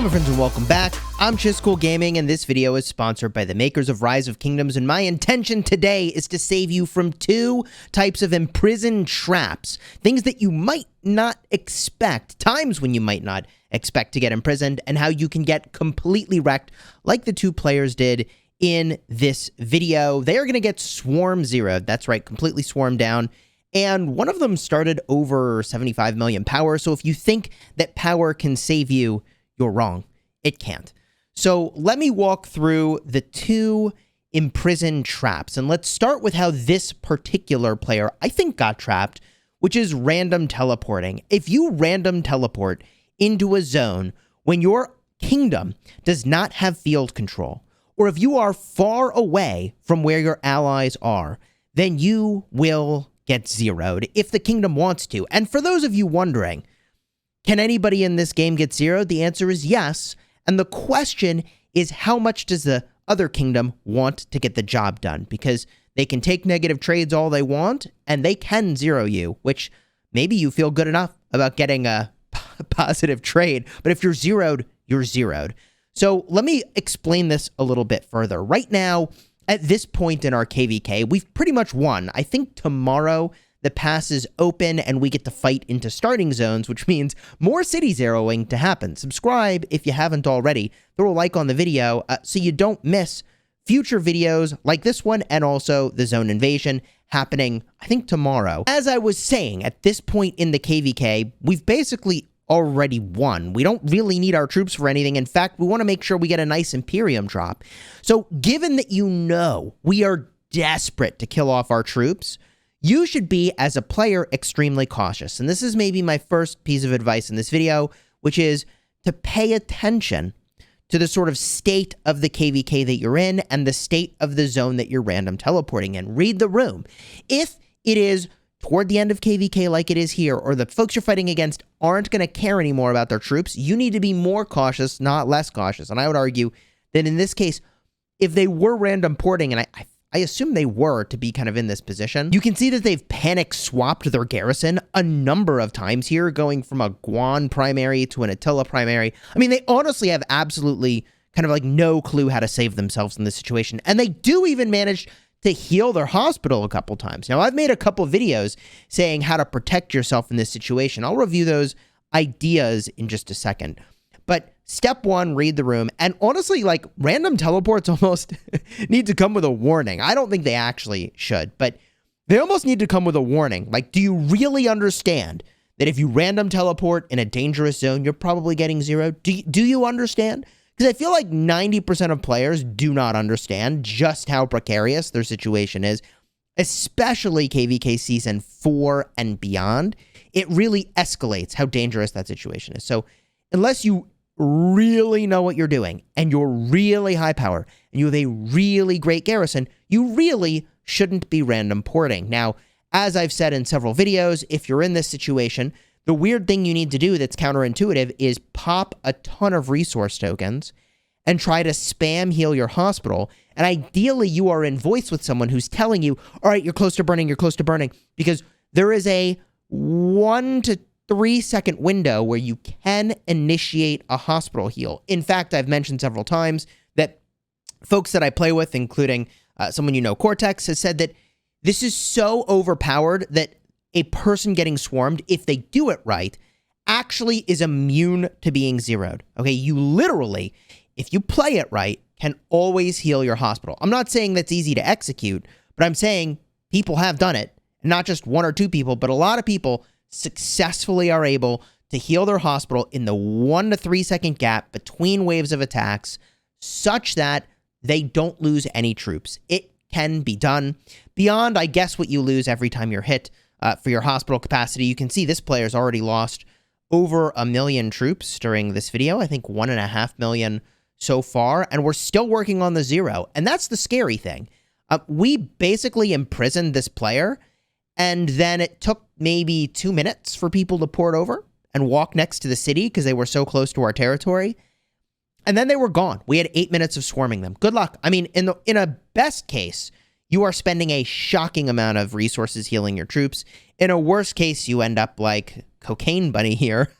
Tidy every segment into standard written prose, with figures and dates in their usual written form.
my friends, and welcome back. I'm Chisgule Gaming, and this video is sponsored by the makers of Rise of Kingdoms, and my intention today is to save you from two types of Imprison Traps, things that you might not expect, times when you might not expect to get imprisoned, and how you can get completely wrecked like the two players did in this video. They are going to get swarm zeroed. That's right, completely swarmed down. And one of them started over 75 million power, so if you think that power can save you, you're wrong. It can't. So let me walk through the two Imprison Traps, and let's start with how this particular player, I think, got trapped, which is random teleporting. If you random teleport into a zone when your kingdom does not have field control, or if you are far away from where your allies are, then you will get zeroed if the kingdom wants to. And for those of you wondering, can anybody in this game get zeroed? The answer is yes. And the question is, how much does the other kingdom want to get the job done? Because they can take negative trades all they want, and they can zero you, which maybe you feel good enough about getting a positive trade. But if you're zeroed, you're zeroed. So let me explain this a little bit further. Right now, at this point in our KVK, we've pretty much won. I think tomorrow the pass is open and we get to fight into starting zones, which means more city zeroing to happen. Subscribe if you haven't already. Throw a like on the video so you don't miss future videos like this one, and also the zone invasion happening, I think, tomorrow. As I was saying, at this point in the KVK, we've basically already won. We don't really need our troops for anything. In fact, we want to make sure we get a nice Imperium drop. So given that you know we are desperate to kill off our troops, you should be, as a player, extremely cautious. And this is maybe my first piece of advice in this video, which is to pay attention to the sort of state of the KVK that you're in and the state of the zone that you're random teleporting in. Read the room. If it is toward the end of KVK like it is here, or the folks you're fighting against aren't going to care anymore about their troops, you need to be more cautious, not less cautious. And I would argue that in this case, if they were random porting, and I assume they were to be kind of in this position, you can see that they've panic swapped their garrison a number of times here, going from a Guan primary to an Attila primary. I mean, they honestly have absolutely kind of like no clue how to save themselves in this situation. And they do even manage to heal their hospital a couple times. Now, I've made a couple videos saying how to protect yourself in this situation. I'll review those ideas in just a second. But step one, read the room. And honestly, like, random teleports almost need to come with a warning. I don't think they actually should, but they almost need to come with a warning. Like, do you really understand that if you random teleport in a dangerous zone, you're probably getting zeroed? Do you understand? Because I feel like 90% of players do not understand just how precarious their situation is, especially KVK Season 4 and beyond. It really escalates how dangerous that situation is. So unless you really know what you're doing, and you're really high power, and you have a really great garrison, you really shouldn't be random porting. Now, as I've said in several videos, if you're in this situation, the weird thing you need to do that's counterintuitive is pop a ton of resource tokens and try to spam heal your hospital. And ideally, you are in voice with someone who's telling you, all right, you're close to burning, because there is a 1 to 3 second window where you can initiate a hospital heal. In fact, I've mentioned several times that folks that I play with, including someone you know, Cortex, has said that this is so overpowered that a person getting swarmed, if they do it right, actually is immune to being zeroed. Okay, you literally, if you play it right, can always heal your hospital. I'm not saying that's easy to execute, but I'm saying people have done it. Not just 1 or 2 people, but a lot of people successfully are able to heal their hospital in the 1 to 3 second gap between waves of attacks, such that they don't lose any troops. It can be done. Beyond, I guess, what you lose every time you're hit for your hospital capacity, you can see this player's already lost over 1 million troops during this video. I think 1.5 million so far, and we're still working on the zero. And that's the scary thing. We basically imprisoned this player, and then it took maybe 2 minutes for people to port over and walk next to the city because they were so close to our territory. And then they were gone. We had 8 minutes of swarming them. Good luck. I mean, in a best case, you are spending a shocking amount of resources healing your troops. In a worst case, you end up like Cocaine Bunny here,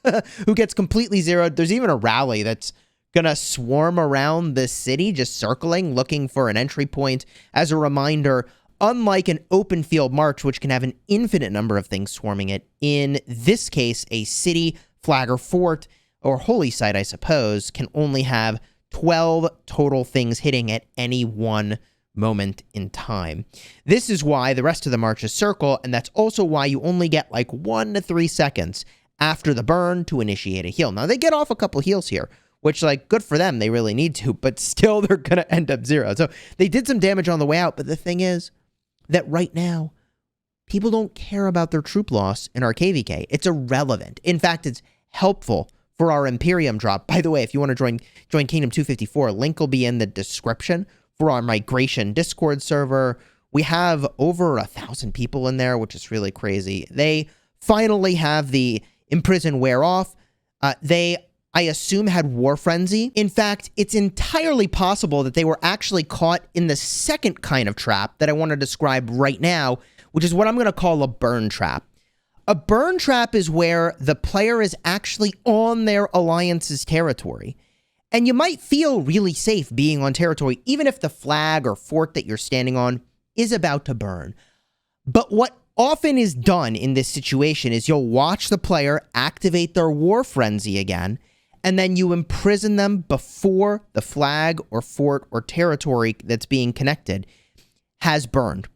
who gets completely zeroed. There's even a rally that's gonna swarm around the city, just circling, looking for an entry point. As a reminder, unlike an open field march, which can have an infinite number of things swarming it, in this case, a city, flag, or fort, or holy site, I suppose, can only have 12 total things hitting at any one moment in time. This is why the rest of the marches circle, and that's also why you only get like 1 to 3 seconds after the burn to initiate a heal. Now, they get off a couple heals here, which, like, good for them. They really need to, but still they're going to end up 0. So they did some damage on the way out, but the thing is that right now, people don't care about their troop loss in our KVK. It's irrelevant. In fact, it's helpful for our Imperium drop. By the way, if you want to join Kingdom 254, link will be in the description for our migration Discord server. We have over 1,000 people in there, which is really crazy. They finally have the Imprison wear off. They, I assume, had War Frenzy. In fact, it's entirely possible that they were actually caught in the second kind of trap that I want to describe right now, which is what I'm going to call a burn trap. A burn trap is where the player is actually on their alliance's territory. And you might feel really safe being on territory, even if the flag or fort that you're standing on is about to burn. But what often is done in this situation is you'll watch the player activate their War Frenzy again, and then you imprison them before the flag or fort or territory that's being connected has burned.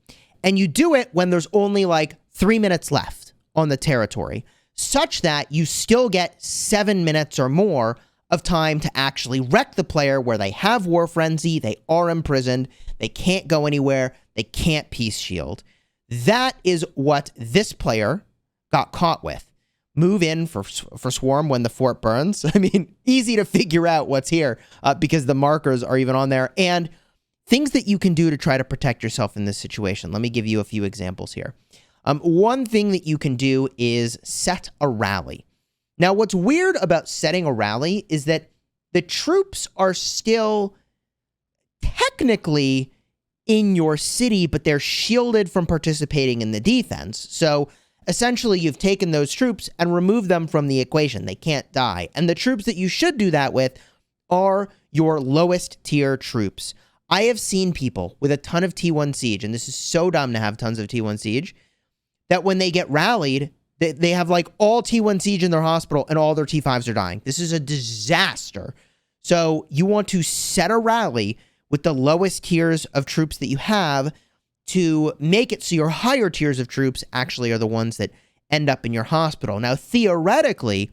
And you do it when there's only like 3 minutes left on the territory, such that you still get 7 minutes or more of time to actually wreck the player where they have War Frenzy, they are imprisoned, they can't go anywhere, they can't Peace Shield. That is what this player got caught with. Move in for Swarm when the fort burns. I mean, easy to figure out what's here because the markers are even on there. And things that you can do to try to protect yourself in this situation. Let me give you a few examples here. One thing that you can do is set a rally. Now, what's weird about setting a rally is that the troops are still technically in your city, but they're shielded from participating in the defense. So essentially, you've taken those troops and removed them from the equation. They can't die. And the troops that you should do that with are your lowest tier troops. I have seen people with a ton of T1 Siege, and this is so dumb to have tons of T1 Siege, that when they get rallied, they have like all T1 Siege in their hospital and all their T5s are dying. This is a disaster. So you want to set a rally with the lowest tiers of troops that you have to make it so your higher tiers of troops actually are the ones that end up in your hospital. Now, theoretically,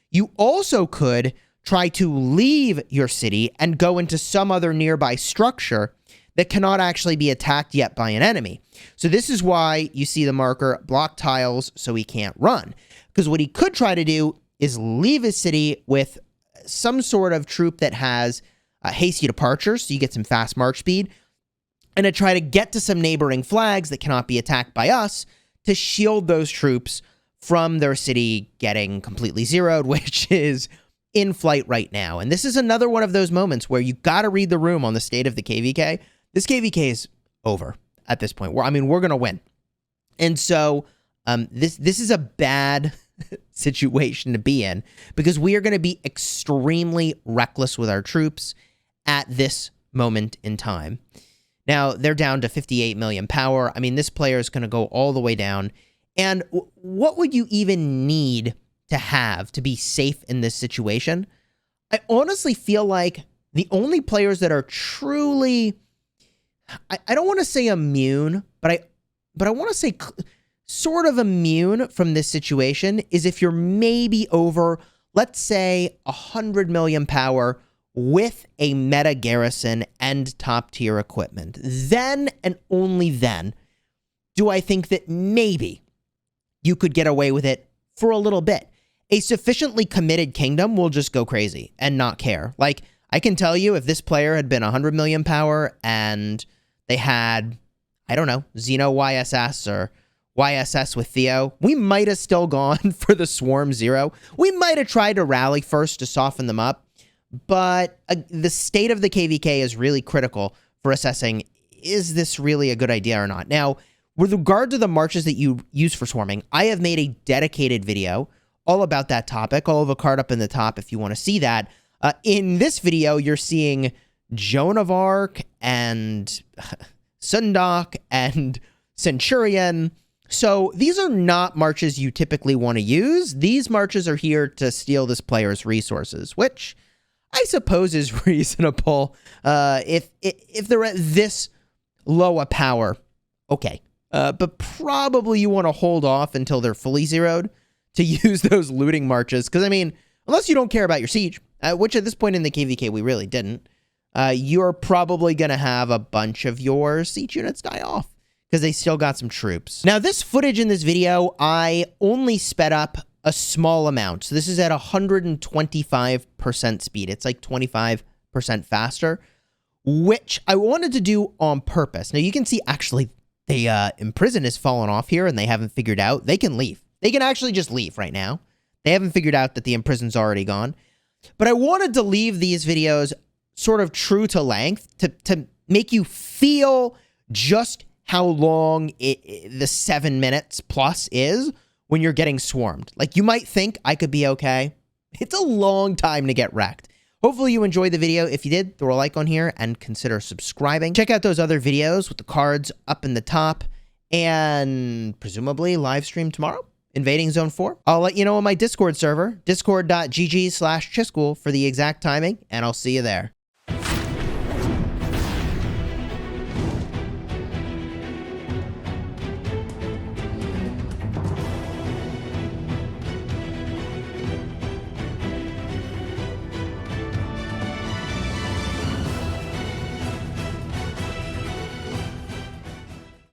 you also could try to leave your city and go into some other nearby structure that cannot actually be attacked yet by an enemy. So this is why you see the marker block tiles so he can't run. Because what he could try to do is leave his city with some sort of troop that has hasty departure, so you get some fast march speed, and to try to get to some neighboring flags that cannot be attacked by us to shield those troops from their city getting completely zeroed, which is in flight right now. And this is another one of those moments where you got to read the room on the state of the KVK. This KVK is over at this point. We're going to win. And so this is a bad situation to be in because we are going to be extremely reckless with our troops at this moment in time. Now, they're down to 58 million power. I mean, this player is going to go all the way down. And what would you even need to have to be safe in this situation? I honestly feel like the only players that are truly, I don't want to say immune, but I want to say sort of immune from this situation is if you're maybe over, let's say, 100 million power with a meta garrison and top tier equipment. Then and only then do I think that maybe you could get away with it for a little bit. A sufficiently committed kingdom will just go crazy and not care. Like, I can tell you if this player had been 100 million power and they had, I don't know, Xeno YSS or YSS with Theo, we might have still gone for the Swarm 0. We might have tried to rally first to soften them up, but the state of the KVK is really critical for assessing, is this really a good idea or not? Now, with regard to the marches that you use for swarming, I have made a dedicated video all about that topic. I'll have a card up in the top if you want to see that. In this video, you're seeing Joan of Arc and Sundok and Centurion. So these are not marches you typically want to use. These marches are here to steal this player's resources, which I suppose is reasonable. If they're at this low a power, okay. But probably you want to hold off until they're fully zeroed to use those looting marches. Because, I mean, unless you don't care about your siege, which at this point in the KVK we really didn't, you're probably going to have a bunch of your siege units die off because they still got some troops. Now, this footage in this video, I only sped up a small amount. So this is at 125% speed. It's like 25% faster, which I wanted to do on purpose. Now, you can see actually the Imprison has fallen off here and they haven't figured out. They can leave. They can actually just leave right now. They haven't figured out that the Imprison's already gone. But I wanted to leave these videos sort of true to length to make you feel just how long the 7 minutes plus is when you're getting swarmed. Like, you might think I could be okay. It's a long time to get wrecked. Hopefully you enjoyed the video. If you did, throw a like on here and consider subscribing. Check out those other videos with the cards up in the top and presumably live stream tomorrow, invading Zone 4. I'll let you know on my Discord server, discord.gg/Chisgule for the exact timing, and I'll see you there.